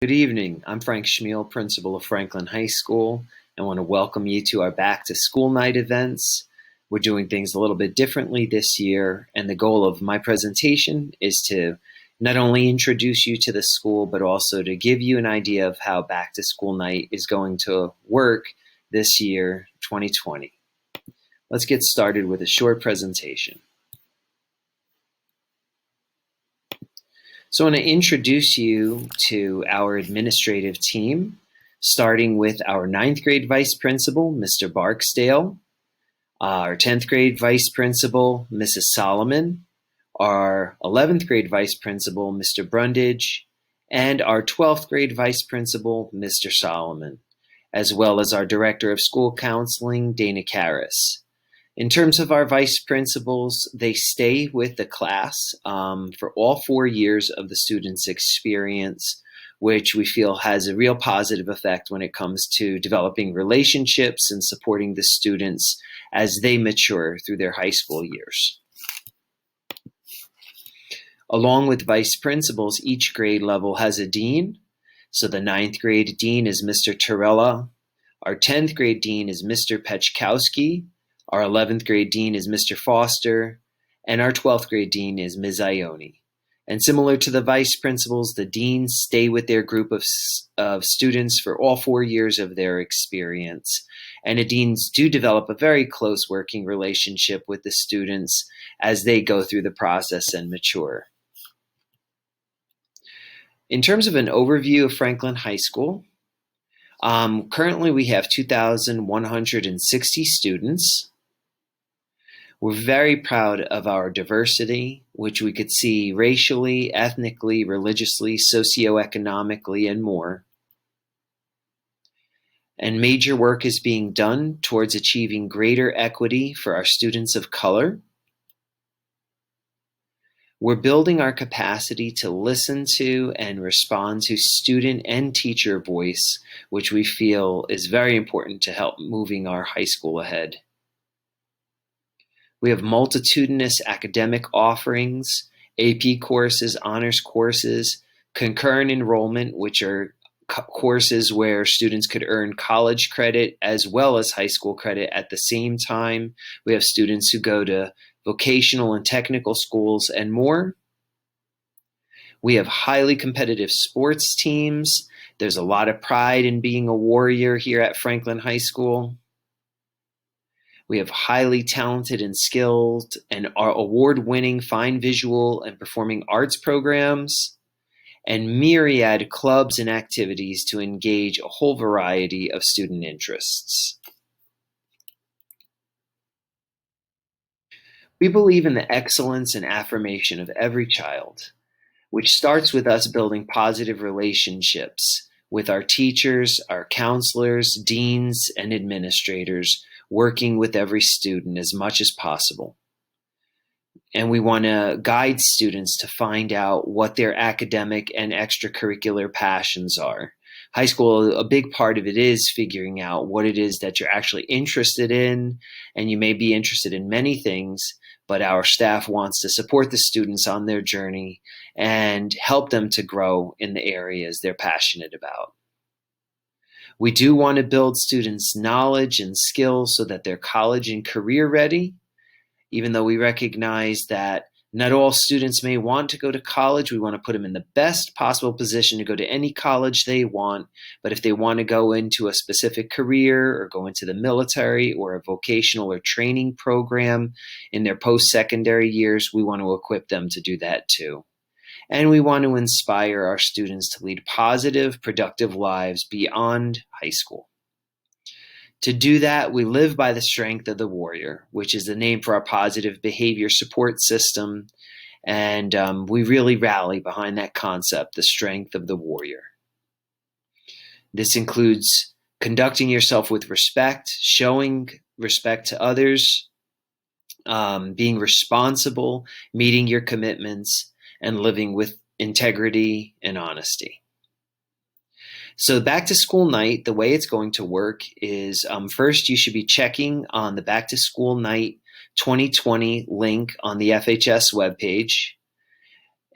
Good evening. I'm Frank Chmiel, principal of Franklin High School. I want to welcome you to our back to school night events. We're doing things a little bit differently this year, and the goal of my presentation is to not only introduce you to the school, but also to give you an idea of how back to school night is going to work this year, 2020. Let's get started with a short presentation. So I want to introduce you to our administrative team, starting with our 9th grade vice principal, Mr. Barksdale, our 10th grade vice principal, Mrs. Solomon, our 11th grade vice principal, Mr. Brundage, and our 12th grade vice principal, Mr. Solomon, as well as our director of school counseling, Dana Karras. In terms of our vice principals, they stay with the class for all 4 years of the student's experience, which we feel has a real positive effect when it comes to developing relationships and supporting the students as they mature through their high school years. Along with vice principals, each grade level has a dean. So the 9th grade dean is Mr. Torella. Our 10th grade dean is Mr. Pechkowski. Our 11th grade dean is Mr. Foster, and our 12th grade dean is Ms. Ione. And similar to the vice principals, the deans stay with their group of students for all 4 years of their experience. And the deans do develop a very close working relationship with the students as they go through the process and mature. In terms of an overview of Franklin High School, currently we have 2,160 students. We're very proud of our diversity, which we could see racially, ethnically, religiously, socioeconomically, and more. And major work is being done towards achieving greater equity for our students of color. We're building our capacity to listen to and respond to student and teacher voice, which we feel is very important to help moving our high school ahead. We have multitudinous academic offerings, AP courses, honors courses, concurrent enrollment, which are courses where students could earn college credit as well as high school credit at the same time. We have students who go to vocational and technical schools and more. We have highly competitive sports teams. There's a lot of pride in being a warrior here at Franklin High School. We have highly talented and skilled and award-winning fine visual and performing arts programs, and myriad clubs and activities to engage a whole variety of student interests. We believe in the excellence and affirmation of every child, which starts with us building positive relationships with our teachers, our counselors, deans, and administrators, working with every student as much as possible. And we want to guide students to find out what their academic and extracurricular passions are. High school, a big part of it is figuring out what it is that you're actually interested in, and you may be interested in many things, but our staff wants to support the students on their journey and help them to grow in the areas they're passionate about. We do want to build students' knowledge and skills so that they're college and career ready, even though we recognize that not all students may want to go to college. We want to put them in the best possible position to go to any college they want. But if they want to go into a specific career or go into the military or a vocational or training program in their post-secondary years, we want to equip them to do that too. And we want to inspire our students to lead positive, productive lives beyond high school. To do that, we live by the strength of the warrior, which is the name for our positive behavior support system. And we really rally behind that concept, the strength of the warrior. This includes conducting yourself with respect, showing respect to others, being responsible, meeting your commitments, and living with integrity and honesty. So back to school night, the way it's going to work is first you should be checking on the back to school night 2020 link on the FHS webpage.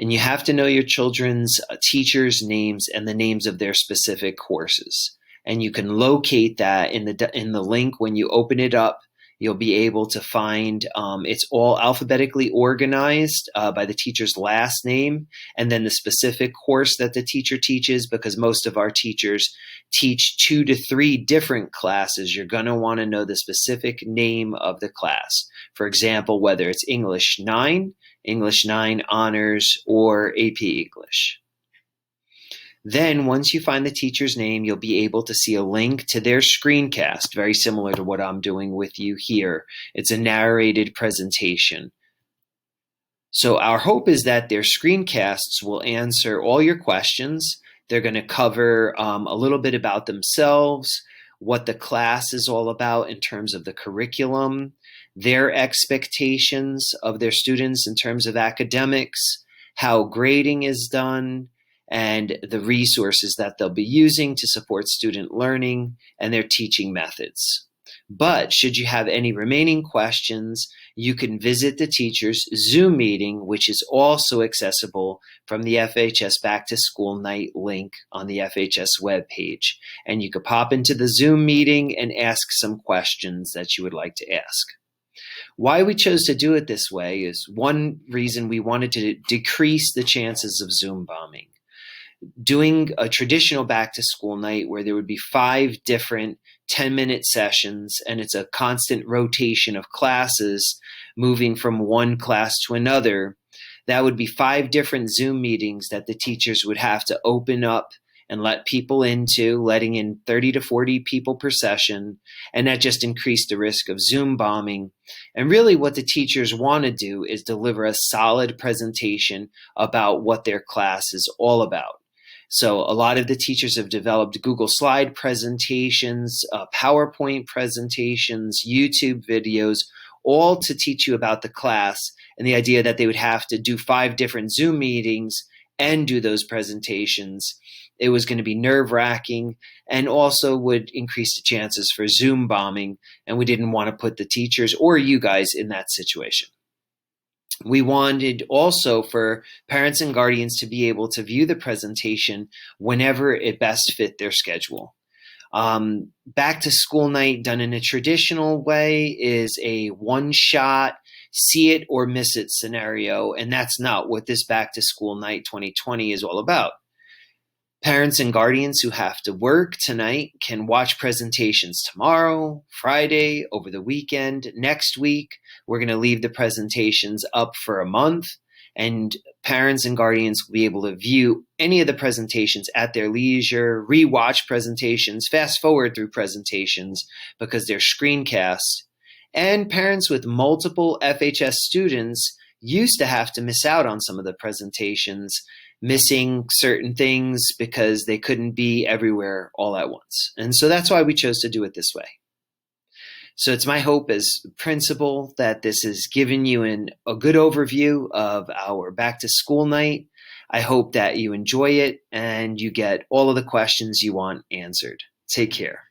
And you have to know your children's teachers' names and the names of their specific courses. And you can locate that in the link when you open it up. You'll be able to find it's all alphabetically organized by the teacher's last name and then the specific course that the teacher teaches, because most of our teachers teach 2 to 3 different classes. You're going to want to know the specific name of the class. For example, whether it's English 9, English 9 Honors, or AP English. Then once you find the teacher's name, you'll be able to see a link to their screencast, very similar to what I'm doing with you here. It's a narrated presentation. So our hope is that their screencasts will answer all your questions. They're going to cover a little bit about themselves, what the class is all about in terms of the curriculum, their expectations of their students in terms of academics, how grading is done, and the resources that they'll be using to support student learning and their teaching methods. But should you have any remaining questions, you can visit the teacher's Zoom meeting, which is also accessible from the FHS Back to School Night link on the FHS webpage. And you could pop into the Zoom meeting and ask some questions that you would like to ask. Why we chose to do it this way is one reason we wanted to decrease the chances of Zoom bombing. Doing a traditional back to school night where there would be 5 different 10-minute sessions and it's a constant rotation of classes moving from one class to another, that would be 5 different Zoom meetings that the teachers would have to open up and let people into, letting in 30 to 40 people per session, and that just increased the risk of Zoom bombing. And really what the teachers want to do is deliver a solid presentation about what their class is all about. So a lot of the teachers have developed Google Slide presentations, PowerPoint presentations, YouTube videos, all to teach you about the class, and the idea that they would have to do 5 different Zoom meetings and do those presentations. It was going to be nerve-wracking and also would increase the chances for Zoom bombing, and we didn't want to put the teachers or you guys in that situation. We wanted also for parents and guardians to be able to view the presentation whenever it best fit their schedule. Back to school night done in a traditional way is a one-shot, see it or miss it scenario, and that's not what this Back to School Night 2020 is all about. Parents and guardians who have to work tonight can watch presentations tomorrow, Friday, over the weekend, next week. We're going to leave the presentations up for a month, and parents and guardians will be able to view any of the presentations at their leisure, rewatch presentations, fast forward through presentations because they're screencast. And parents with multiple FHS students used to have to miss out on some of the presentations, missing certain things because they couldn't be everywhere all at once. And so that's why we chose to do it this way. So it's my hope as principal that this has given you a good overview of our back to school night. I hope that you enjoy it and you get all of the questions you want answered. Take care.